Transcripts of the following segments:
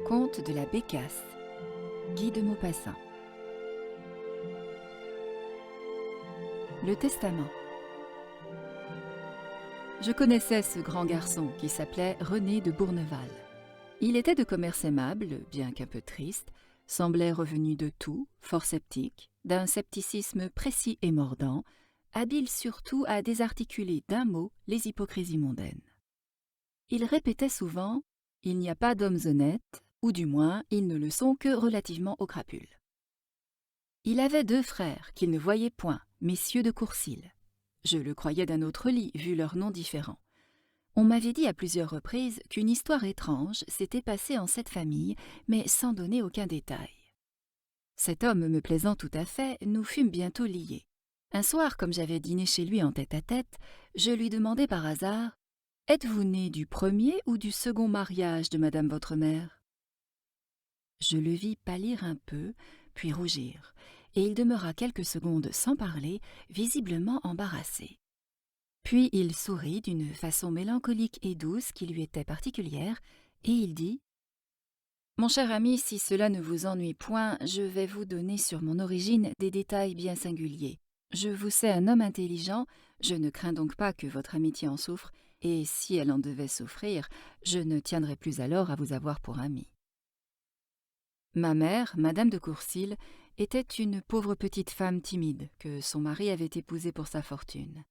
Conte de la Bécasse, Guy de Maupassant. Le testament. Je connaissais ce grand garçon qui s'appelait René de Bourneval. Il était de commerce aimable, bien qu'un peu triste, semblait revenu de tout, fort sceptique, d'un scepticisme précis et mordant, habile surtout à désarticuler d'un mot les hypocrisies mondaines. Il répétait souvent « Il n'y a pas d'hommes honnêtes », ou du moins ils ne le sont que relativement aux crapules. Il avait 2 frères qu'il ne voyait point, messieurs de Courcils. Je le croyais d'un autre lit, vu leurs noms différents. On m'avait dit à plusieurs reprises qu'une histoire étrange s'était passée en cette famille, mais sans donner aucun détail. Cet homme me plaisant tout à fait, nous fûmes bientôt liés. Un soir, comme j'avais dîné chez lui en tête-à-tête, je lui demandai par hasard « Êtes-vous né du premier ou du second mariage de madame votre mère ?» Je le vis pâlir un peu, puis rougir, et il demeura quelques secondes sans parler, visiblement embarrassé. Puis il sourit d'une façon mélancolique et douce qui lui était particulière, et il dit « Mon cher ami, si cela ne vous ennuie point, je vais vous donner sur mon origine des détails bien singuliers. Je vous sais un homme intelligent, je ne crains donc pas que votre amitié en souffre, et si elle en devait souffrir, je ne tiendrai plus alors à vous avoir pour ami. » Ma mère, madame de Courcils, était une pauvre petite femme timide que son mari avait épousée pour sa fortune.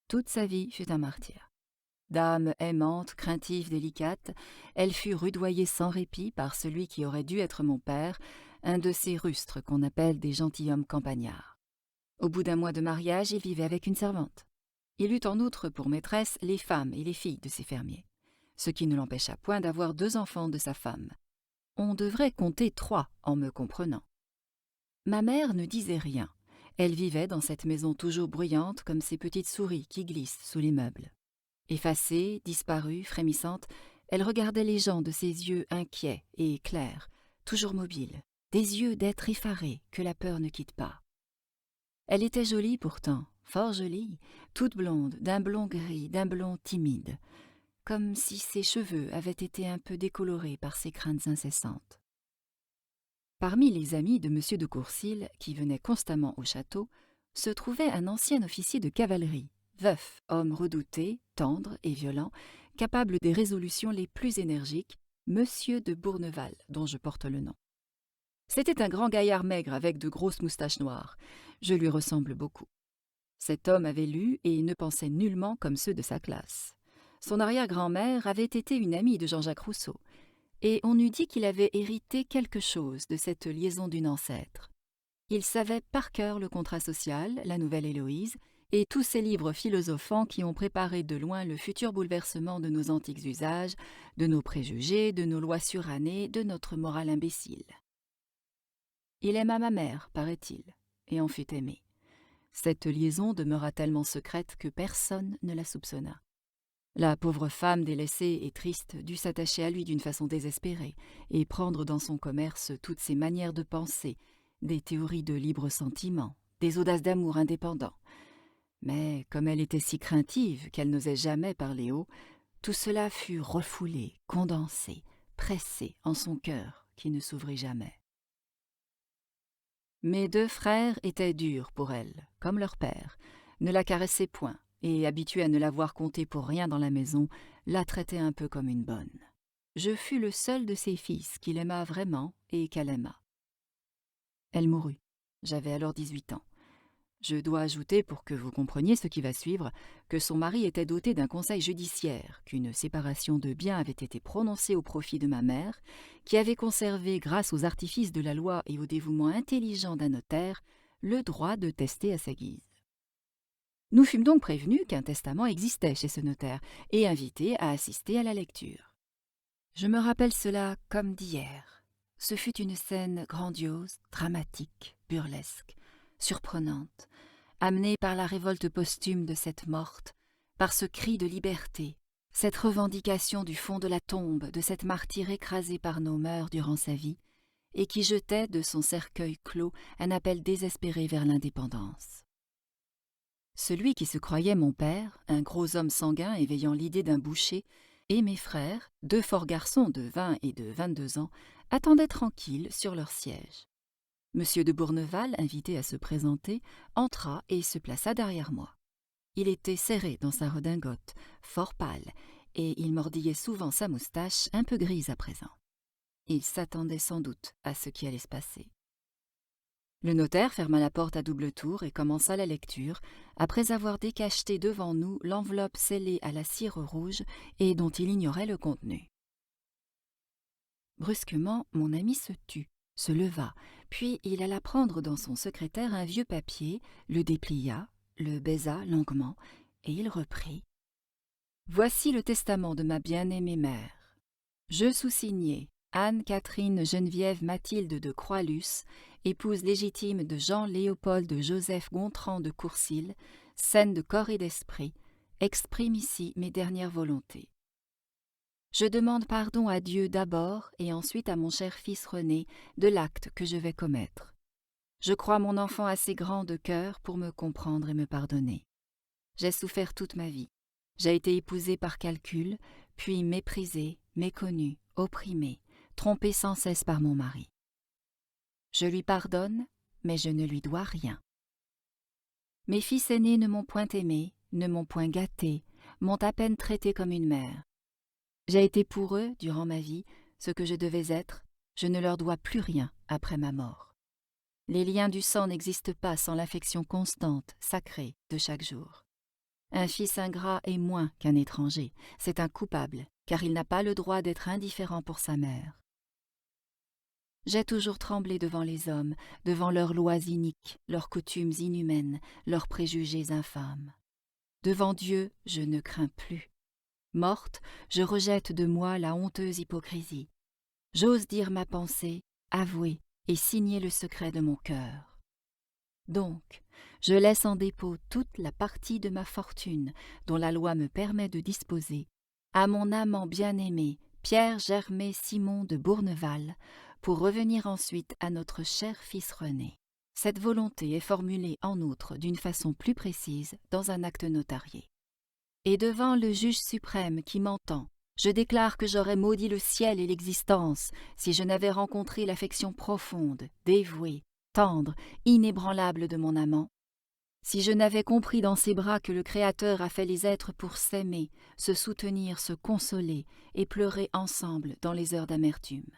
Toute sa vie fut un martyr. Dame aimante, craintive, délicate, elle fut rudoyée sans répit par celui qui aurait dû être mon père, un de ces rustres qu'on appelle des gentilshommes campagnards. Au bout d'un mois de mariage, il vivait avec une servante. Il eut en outre pour maîtresse les femmes et les filles de ses fermiers, ce qui ne l'empêcha point d'avoir 2 enfants de sa femme. On devrait compter 3 en me comprenant. Ma mère ne disait rien. Elle vivait dans cette maison toujours bruyante comme ces petites souris qui glissent sous les meubles. Effacée, disparue, frémissante, elle regardait les gens de ses yeux inquiets et clairs, toujours mobiles, des yeux d'être effaré que la peur ne quitte pas. Elle était jolie pourtant, fort jolie, toute blonde, d'un blond gris, d'un blond timide, comme si ses cheveux avaient été un peu décolorés par ses craintes incessantes. Parmi les amis de M. de Courcils, qui venaient constamment au château, se trouvait un ancien officier de cavalerie, veuf, homme redouté, tendre et violent, capable des résolutions les plus énergiques, M. de Bourneval, dont je porte le nom. C'était un grand gaillard maigre avec de grosses moustaches noires. Je lui ressemble beaucoup. Cet homme avait lu et ne pensait nullement comme ceux de sa classe. Son arrière-grand-mère avait été une amie de Jean-Jacques Rousseau, et on eût dit qu'il avait hérité quelque chose de cette liaison d'une ancêtre. Il savait par cœur le contrat social, la nouvelle Héloïse, et tous ces livres philosophants qui ont préparé de loin le futur bouleversement de nos antiques usages, de nos préjugés, de nos lois surannées, de notre morale imbécile. Il aima ma mère, paraît-il, et en fut aimé. Cette liaison demeura tellement secrète que personne ne la soupçonna. La pauvre femme délaissée et triste dut s'attacher à lui d'une façon désespérée et prendre dans son commerce toutes ses manières de penser, des théories de libre sentiment, des audaces d'amour indépendant. Mais comme elle était si craintive qu'elle n'osait jamais parler haut, tout cela fut refoulé, condensé, pressé en son cœur qui ne s'ouvrit jamais. Mes 2 frères étaient durs pour elle, comme leur père, ne la caressaient point, et, habituée à ne la voir compter pour rien dans la maison, la traitait un peu comme une bonne. Je fus le seul de ses fils qu'il aima vraiment et qu'elle aima. Elle mourut. J'avais alors 18 ans. Je dois ajouter, pour que vous compreniez ce qui va suivre, que son mari était doté d'un conseil judiciaire, qu'une séparation de biens avait été prononcée au profit de ma mère, qui avait conservé, grâce aux artifices de la loi et au dévouement intelligent d'un notaire, le droit de tester à sa guise. Nous fûmes donc prévenus qu'un testament existait chez ce notaire et invités à assister à la lecture. Je me rappelle cela comme d'hier. Ce fut une scène grandiose, dramatique, burlesque, surprenante, amenée par la révolte posthume de cette morte, par ce cri de liberté, cette revendication du fond de la tombe de cette martyre écrasée par nos mœurs durant sa vie, et qui jetait de son cercueil clos un appel désespéré vers l'indépendance. Celui qui se croyait mon père, un gros homme sanguin éveillant l'idée d'un boucher, et mes frères, 2 forts garçons de 20 et de 22 ans, attendaient tranquilles sur leur siège. Monsieur de Bourneval, invité à se présenter, entra et se plaça derrière moi. Il était serré dans sa redingote, fort pâle, et il mordillait souvent sa moustache, un peu grise à présent. Il s'attendait sans doute à ce qui allait se passer. Le notaire ferma la porte à double tour et commença la lecture, après avoir décacheté devant nous l'enveloppe scellée à la cire rouge et dont il ignorait le contenu. Brusquement, mon ami se tut, se leva, puis il alla prendre dans son secrétaire un vieux papier, le déplia, le baisa longuement, et il reprit. « Voici le testament de ma bien-aimée mère. Je sous-signais Anne-Catherine Geneviève Mathilde de Croixluce, épouse légitime de Jean-Léopold Joseph Gontran de Courcils, saine de corps et d'esprit, exprime ici mes dernières volontés. Je demande pardon à Dieu d'abord et ensuite à mon cher fils René de l'acte que je vais commettre. Je crois mon enfant assez grand de cœur pour me comprendre et me pardonner. J'ai souffert toute ma vie. J'ai été épousée par calcul, puis méprisée, méconnue, opprimée, trompée sans cesse par mon mari. Je lui pardonne, mais je ne lui dois rien. Mes fils aînés ne m'ont point aimée, ne m'ont point gâtée, m'ont à peine traitée comme une mère. J'ai été pour eux, durant ma vie, ce que je devais être, je ne leur dois plus rien après ma mort. Les liens du sang n'existent pas sans l'affection constante, sacrée, de chaque jour. Un fils ingrat est moins qu'un étranger, c'est un coupable, car il n'a pas le droit d'être indifférent pour sa mère. J'ai toujours tremblé devant les hommes, devant leurs lois iniques, leurs coutumes inhumaines, leurs préjugés infâmes. Devant Dieu, je ne crains plus. Morte, je rejette de moi la honteuse hypocrisie. J'ose dire ma pensée, avouer et signer le secret de mon cœur. Donc, je laisse en dépôt toute la partie de ma fortune dont la loi me permet de disposer à mon amant bien-aimé, Pierre Germé Simon de Bourneval, pour revenir ensuite à notre cher fils René. Cette volonté est formulée en outre d'une façon plus précise dans un acte notarié. Et devant le juge suprême qui m'entend, je déclare que j'aurais maudit le ciel et l'existence si je n'avais rencontré l'affection profonde, dévouée, tendre, inébranlable de mon amant, si je n'avais compris dans ses bras que le Créateur a fait les êtres pour s'aimer, se soutenir, se consoler et pleurer ensemble dans les heures d'amertume.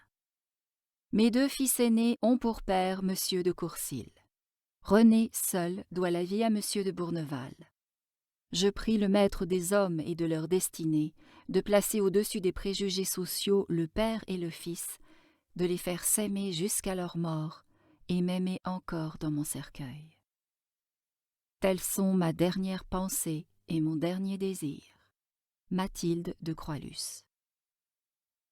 Mes 2 fils aînés ont pour père Monsieur de Courcils. René seul doit la vie à Monsieur de Bourneval. Je prie le maître des hommes et de leur destinée de placer au-dessus des préjugés sociaux le père et le fils, de les faire s'aimer jusqu'à leur mort et m'aimer encore dans mon cercueil. Telles sont ma dernière pensée et mon dernier désir. Mathilde de Croixluce.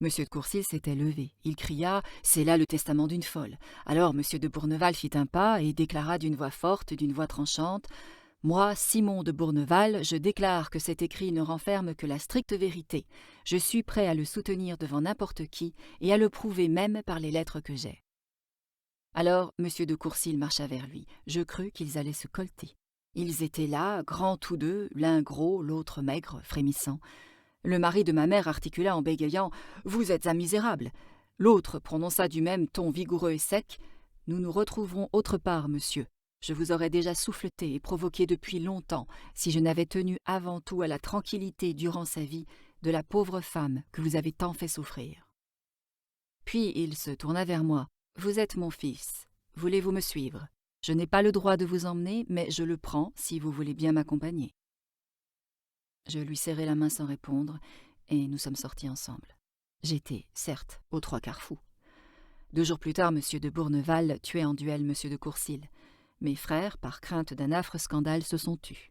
Monsieur de Courcils s'était levé. Il cria « C'est là le testament d'une folle ». Alors Monsieur de Bourneval fit un pas et déclara d'une voix forte, d'une voix tranchante « Moi, Simon de Bourneval, je déclare que cet écrit ne renferme que la stricte vérité. Je suis prêt à le soutenir devant n'importe qui et à le prouver même par les lettres que j'ai. » Alors Monsieur de Courcils marcha vers lui. Je crus qu'ils allaient se colter. Ils étaient là, grands tous deux, l'un gros, l'autre maigre, frémissant. Le mari de ma mère articula en bégayant « Vous êtes un misérable !» L'autre prononça du même ton vigoureux et sec « Nous nous retrouverons autre part, monsieur. Je vous aurais déjà souffleté et provoqué depuis longtemps si je n'avais tenu avant tout à la tranquillité durant sa vie de la pauvre femme que vous avez tant fait souffrir. » Puis il se tourna vers moi « Vous êtes mon fils. Voulez-vous me suivre ? Je n'ai pas le droit de vous emmener, mais je le prends si vous voulez bien m'accompagner. » Je lui serrai la main sans répondre, et nous sommes sortis ensemble. J'étais, certes, aux 3/4 fou. 2 jours plus tard, Monsieur de Bourneval tuait en duel Monsieur de Courcils. Mes frères, par crainte d'un affreux scandale, se sont tus.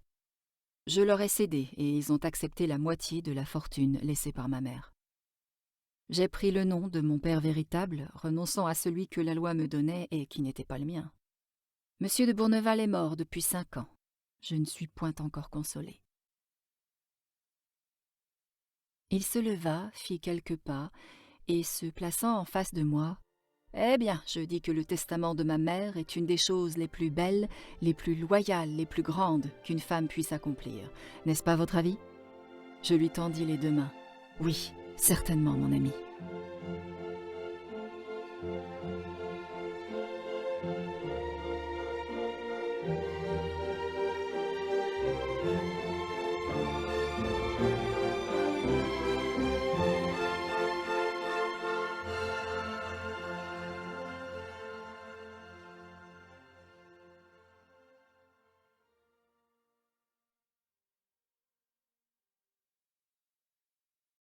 Je leur ai cédé, et ils ont accepté la moitié de la fortune laissée par ma mère. J'ai pris le nom de mon père véritable, renonçant à celui que la loi me donnait et qui n'était pas le mien. Monsieur de Bourneval est mort depuis 5 ans. Je ne suis point encore consolée. Il se leva, fit quelques pas, et se plaçant en face de moi, « Eh bien, je dis que le testament de ma mère est une des choses les plus belles, les plus loyales, les plus grandes qu'une femme puisse accomplir. N'est-ce pas votre avis ?» Je lui tendis les 2 mains. Oui, certainement, mon ami.